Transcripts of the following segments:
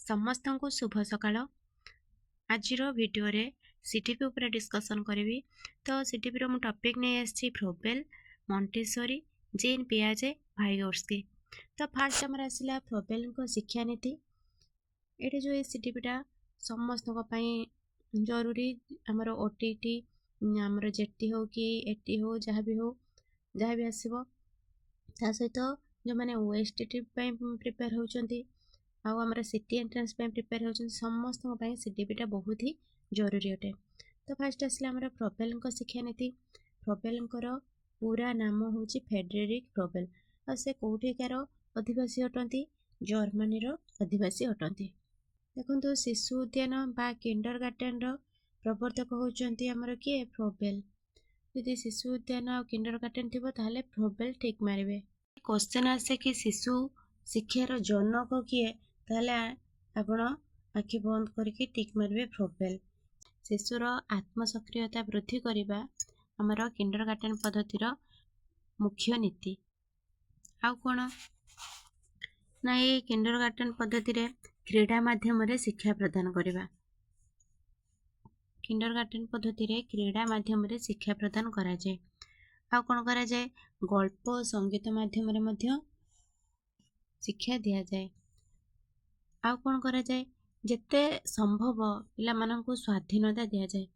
समस्त को शुभ सकाळ। आजिर भिडियो रे सीटीपी उपरे डिस्कसन करी। तो सीटीपी रो मु टॉपिक नहीं आछि फ्रोबेल, मॉन्टेसरी, जीन पियाजे, वाइगोर्स्की। तो फास्ट हमर आसिला फ्रोबेल को शिक्षा नीति। एटे जो सीटीपीटा समस्त जरूरी हमर ओटीटी हमर जेटी हो कि एटी हो जहाँ भी आसीबो ता सहित जो माने ओएसटीटी प्रिपेयर होचंती आउ आमर सिटी एंट्रेंस प्रिपेयर होचंती समस्त सीटीपीटा बहुत ही जरूरी अटे। तो फास्ट आसला आमर फ्रोबेल शिक्षा नीति। फ्रोबेल पूरा नाम हूँ फेडरिक फ्रोबेल और से कौटिकार अधिवासी अटंती जर्मनी अधिवासी अटंती। देखो शिशु उद्यान बा किंडरगार्टेन प्रवर्तक होचंती आमर किए फ्रोबेल। यदि शिशु उद्यान और किंडरगार्टेन थी ताहले फ्रोबेल ठीक मारे। क्वेश्चन आसे कि शिशु शिक्षार जनक किए ताहले आपण आखि बंद करके टिक मारे फ्रोबेल। शिशुर आत्मसक्रियता वृद्धि करने आमर किंडरगार्टेन पद्धतिर मुख्य नीति। आउ कौन ना ये किंडरगार्टेन पद्धति क्रीड़ा माध्यम शिक्षा प्रदान करवा। किंडरगार्टेन पद्धति क्रीड़ा माध्यम शिक्षा प्रदान करा जाए। आ कौन करा जाए गल्प संगीत माध्यम शिक्षा दिया जाए। आ कौन करा जाए जेते संभव पिला माननकु स्वाधीनता दिया जाए।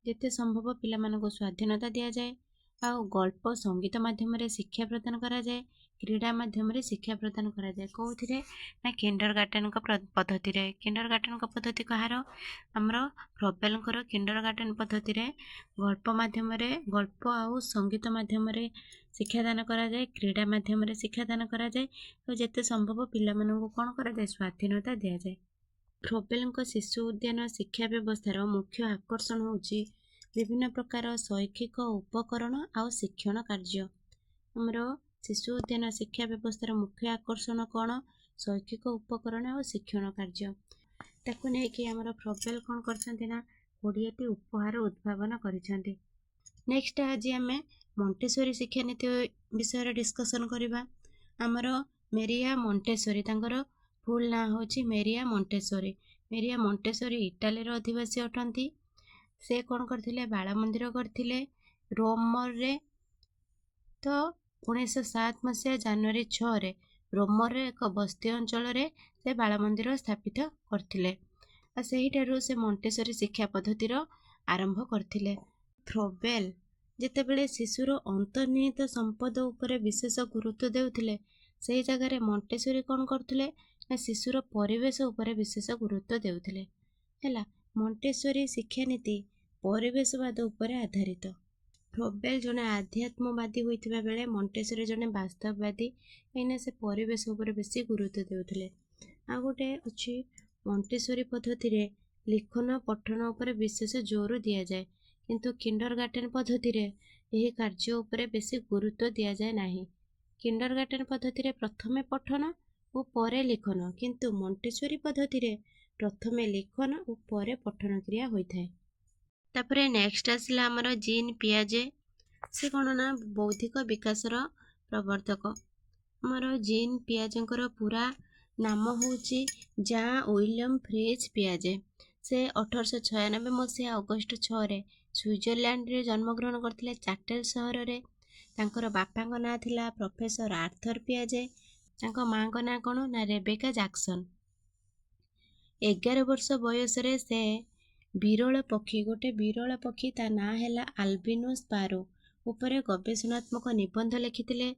जेते संभव पिला माननकु स्वाधीनता दिया जाए। आ गल्प संगीत माध्यम शिक्षा प्रदान करा जाए। क्रीड़ा माध्यम शिक्षा प्रदान करा जाए। कौथिरे ना किंडरगार्टेन पद्धति रे। किंडरगार्टेन पद्धति कहार हमर फ्रोबेल किंडरगार्टेन पद्धति रे गल्प माध्यम गल्प आउ संगीत माध्यम शिक्षादान करा जाए। क्रीड़ा माध्यम शिक्षादान करा जाए। तो जेते संभव पिला माननकु कोन करा जाए स्वाधीनता दिया जाए। फ्रोबेल शिशु उद्यान शिक्षा व्यवस्थार मुख्य आकर्षण होउची विभिन्न प्रकार शैक्षिक उपकरण आउ शिक्षण कार्य। हमर शिशु उद्यान शिक्षा व्यवस्थार मुख्य आकर्षण कौन शैक्षिक उपकरण और शिक्षण कार्य ताकू नहीं कि हमर फ्रोबेल कौन करछंती ना 20टी उपहार उद्भावन करिसेंती। नेक्स्ट आज आम मॉन्टेसरी शिक्षा नीति विषय डिस्कसन करवा। आमर मेरिया मॉन्टेसरी तांकर फुल ना होची मेरिया मॉन्टेसरी। मेरिया मॉन्टेसरी इटाली अधिवासी अटंती। से कौन करथिले बाल मंदिर करथिले रोमर रे। तो 1907 मसीहा जनवरी 6 रे रोमर रे एक बस्ती अंचल रे से बाल मंदिर स्थापित करथिले। आ सेहिठारु से मॉन्टेसरी शिक्षा पद्धतिर आरंभ करथिले। फ्रोबेल जेतेबेले शिशुर अंतर्निहित संपद उपरे विशेष गुरुत्व देउथिले सेही जगह रे मॉन्टेसरी कौन करथिले ना शिशुर परिवेश उपरे विशेष गुरुत्व देउथिले। हैला मॉन्टेसरी शिक्षा नीति परिवेशवाद उपरे आधारित। फ्रोबेल जने आध्यात्मवादी होइतिबा बेले मॉन्टेसरी जने वास्तववादी एने से परिवेश उपरे बेसी गुरुत्व देउथिले। आ गोटे अछि मॉन्टेसरी पद्धति रे लिखन पठन उपरे विशेष जोर दिया जाए किंतु किंडरगार्टेन पद्धति रे एही कार्य उपरे बेसी गुरुत्व दिया जाए नाही। किंडरगार्टेन पद्धति रे प्रथमे पठन और परे लिखन किंतु मॉन्टेसरी पद्धति रे प्रथमे लिखन और परे पठन क्रिया होइथाय। तापरे नेक्स्ट आसला हमर जीन पियाजे। से कौन ना बौद्धिक विकासर प्रवर्तक। हमर जीन पियाजेंकर पूरा नाम होची जॉन विलियम फ्रिज पियाजे। से 1896 मसीहा अगस्त 6 रे स्विट्जरलैंड रे जन्मग्रहण करथिले चाटेल सहर रे। तांकर बापांक ना थिला प्रोफेसर आर्थर पियाजे। तांको मांक ना कोन ना रेबेका जैक्सन। 11 वर्ष बयस रे से विरल पक्षी गोटे विरल पक्षी ता ना हैला आल्बिनो स्पारो उपरे गवेषणात्मक निबंध लिखिथिले।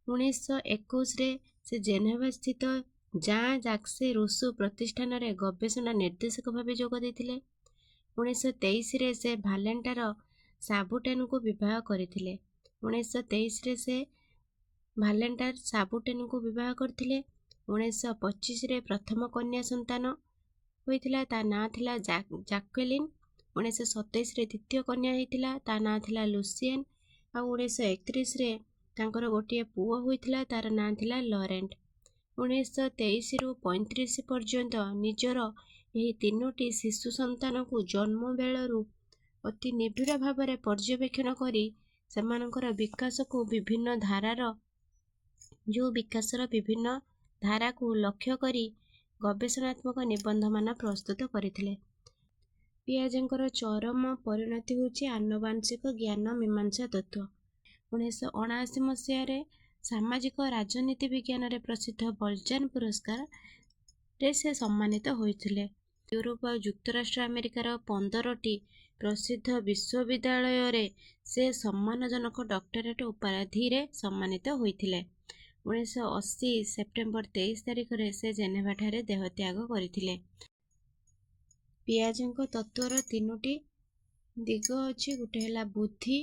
1921 रे से जेनेवा स्थित जॉन जाक्से रूसो प्रतिष्ठान रे गवेषणा निर्देशक भाव जोग देथिले। 1923 रे से भालेंटार साबुटेन को विवाह करथिले। 1923 रे से भालेंटार साबुटेन को विवाह करथिले। 1925 रे प्रथम कन्या संतान होइथिला ता ना थिला जैक्वेलिन। 1927 रे द्वितीय कन्या होइथिला ता ना थिला लुसियन। आ 1931 रे तांकर गोटिए पुओ होइथिला तार ना थिला लॉरेंट। 1923 रु 35 पर्यंत निजर एही तीनोटी शिशु संतान को जन्म बेलरू अति निबिड़ भाव में पर्यवेक्षण करी सेमानकर विकास को विभिन्न धारार जो विकासर विभिन्न धारा को लक्ष्य करी ଗବେଷଣାତ୍ମକ ନିବନ୍ଧମାନ ପ୍ରସ୍ତୁତ କରିଥିଲେ। ପିଆଜେଙ୍କର ଚରମ ପରିଣତି ହେଉଛି ଆନୁବାଂଶିକ ଜ୍ଞାନ ମୀମାଂସା ତତ୍ତ୍ୱ। 1979 ମସିହାରେ ସାମାଜିକ ରାଜନୀତି ବିଜ୍ଞାନରେ ପ୍ରସିଦ୍ଧ ବଲଜାନ ପୁରସ୍କାରରେ ସେ ସମ୍ମାନିତ ହୋଇଥିଲେ। ୟୁରୋପ ଆଉ ଯୁକ୍ତରାଷ୍ଟ୍ର ଆମେରିକାର 15ଟି ପ୍ରସିଦ୍ଧ ବିଶ୍ୱବିଦ୍ୟାଳୟରେ ସେ ସମ୍ମାନଜନକ ଡକ୍ଟରେଟ୍ ଉପାଧିରେ ସମ୍ମାନିତ ହୋଇଥିଲେ। 1980 ସେପ୍ଟେମ୍ବର 23 ତାରିଖରେ ସେ ଜେନେଭାଠାରେ ଦେହତ୍ୟାଗ କରିଥିଲେ। ପିଆଜେଙ୍କ ତତ୍ତ୍ୱର 3ଟି ଦିଗ ଅଛି। ଗୋଟେ ହେଲା ବୁଦ୍ଧି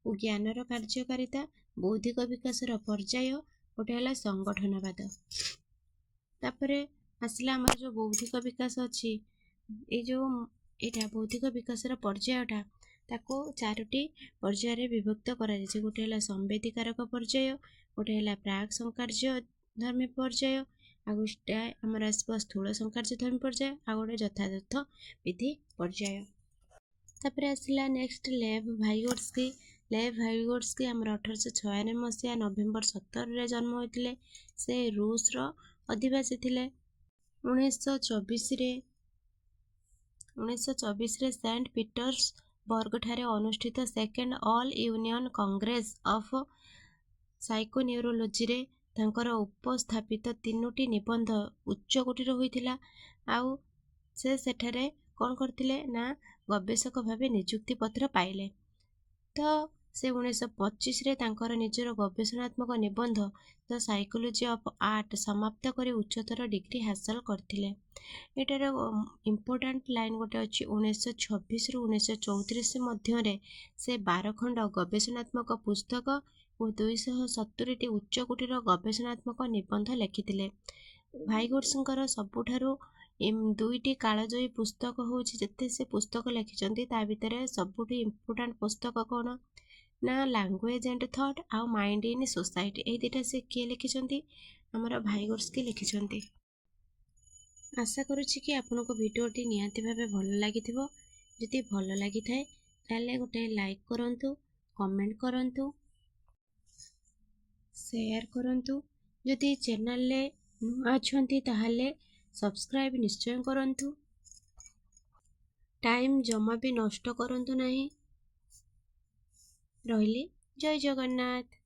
ଓ ଜ୍ଞାନର କାର୍ଯ୍ୟକାରିତା, ବୌଦ୍ଧିକ ବିକାଶର ପର୍ଯ୍ୟାୟ, ଗୋଟେ ହେଲା ସଂଗଠନବାଦ। ତାପରେ ଆସିଲା ଆମର ଯେଉଁ ବୌଦ୍ଧିକ ବିକାଶ ଅଛି, ଏଇଟା ବୌଦ୍ଧିକ ବିକାଶର ପର୍ଯ୍ୟାୟଟା ତାକୁ 4ଟି ପର୍ଯ୍ୟାୟରେ ବିଭକ୍ତ କରାଯାଇଛି। ଗୋଟେ ହେଲା ସମ୍ବେଦୀକାରକ ପର୍ଯ୍ୟାୟ, ଗୋଟେ ହେଲା ପ୍ରାକ୍ ସଂକାର୍ଯ୍ୟଧର୍ମୀ ପର୍ଯ୍ୟାୟ, ଆଉ ଗୋଟେ ଆମର ଆସିବ ସ୍ଥୂଳ ସଂକାର୍ଯ୍ୟଧର୍ମୀ ପର୍ଯ୍ୟାୟ, ଆଉ ଗୋଟେ ଯଥାଯଥ ବିଧି ପର୍ଯ୍ୟାୟ। ତାପରେ ଆସିଲା ନେକ୍ସଟ ଲେଭ୍ ଭାଇଗୋଟ୍ସ୍କି। ଲେଭ୍ ଭାଇଗୋଟ୍ସ୍କି ଆମର 1896 ମସିହା ନଭେମ୍ବର 17ରେ ଜନ୍ମ ହୋଇଥିଲେ। ସେ ରୁଷର ଅଧିବାସୀ ଥିଲେ। 1924ରେ ସେଣ୍ଟ ପିଟର୍ସବର୍ଗଠାରେ ଅନୁଷ୍ଠିତ second all union congress of ସାଇକୋନ୍ୟୁରୋଲୋଜିରେ ତାଙ୍କର ଉପସ୍ଥାପିତ 3ଟି ନିବନ୍ଧ ଉଚ୍ଚକୋଟୀର ହୋଇଥିଲା। ଆଉ ସେ ସେଠାରେ କ'ଣ କରିଥିଲେ ନା ଗବେଷକ ଭାବେ ନିଯୁକ୍ତି ପତ୍ର ପାଇଲେ। ତ ସେ 1925ରେ ତାଙ୍କର ନିଜର ଗବେଷଣାତ୍ମକ ନିବନ୍ଧ ଦ ସାଇକୋଲୋଜି ଅଫ୍ ଆର୍ଟ ସମାପ୍ତ କରି ଉଚ୍ଚତର ଡିଗ୍ରୀ ହାସଲ କରିଥିଲେ। ଏଟାର ଇମ୍ପୋର୍ଟାଣ୍ଟ ଲାଇନ୍ ଗୋଟେ ଅଛି। 1926ରୁ 1934 ମଧ୍ୟରେ ସେ 12 ଖଣ୍ଡ ଗବେଷଣାତ୍ମକ ପୁସ୍ତକ ଓ 270ଟି ଉଚ୍ଚକୋଟୀର ଗବେଷଣାତ୍ମକ ନିବନ୍ଧ ଲେଖିଥିଲେ। ଭାଇଗୋଟ୍ସ୍କିଙ୍କର ସବୁଠାରୁ 2ଟି କାଳଜୟୀ ପୁସ୍ତକ ହେଉଛି, ଯେତେ ସେ ପୁସ୍ତକ ଲେଖିଛନ୍ତି ତା ଭିତରେ ସବୁଠୁ ଇମ୍ପୋର୍ଟାଣ୍ଟ ପୁସ୍ତକ କ'ଣ ନା ଲାଙ୍ଗୁଏଜ୍ ଆଣ୍ଡ ଥଟ୍ ଆଉ ମାଇଣ୍ଡ ଇନ୍ ସୋସାଇଟି। ଏଇ ଦୁଇଟା ସେ କିଏ ଲେଖିଛନ୍ତି? ଆମର ଭାଇଗୋଟ୍ସ୍କି ଲେଖିଛନ୍ତି। ଆଶା କରୁଛି କି ଆପଣଙ୍କୁ ଭିଡ଼ିଓଟି ନିହାତି ଭାବେ ଭଲ ଲାଗିଥିବ। ଯଦି ଭଲ ଲାଗିଥାଏ ତାହେଲେ ଗୋଟେ ଲାଇକ୍ କରନ୍ତୁ, କମେଣ୍ଟ କରନ୍ତୁ, ସେୟାର କରନ୍ତୁ। ଯଦି ଚ୍ୟାନେଲରେ ନୂଆ ଅଛନ୍ତି ତାହେଲେ ସବସ୍କ୍ରାଇବ୍ ନିଶ୍ଚୟ କରନ୍ତୁ। ଟାଇମ୍ ଜମା ବି ନଷ୍ଟ କରନ୍ତୁ ନାହିଁ। ରହିଲି, ଜୟ ଜଗନ୍ନାଥ।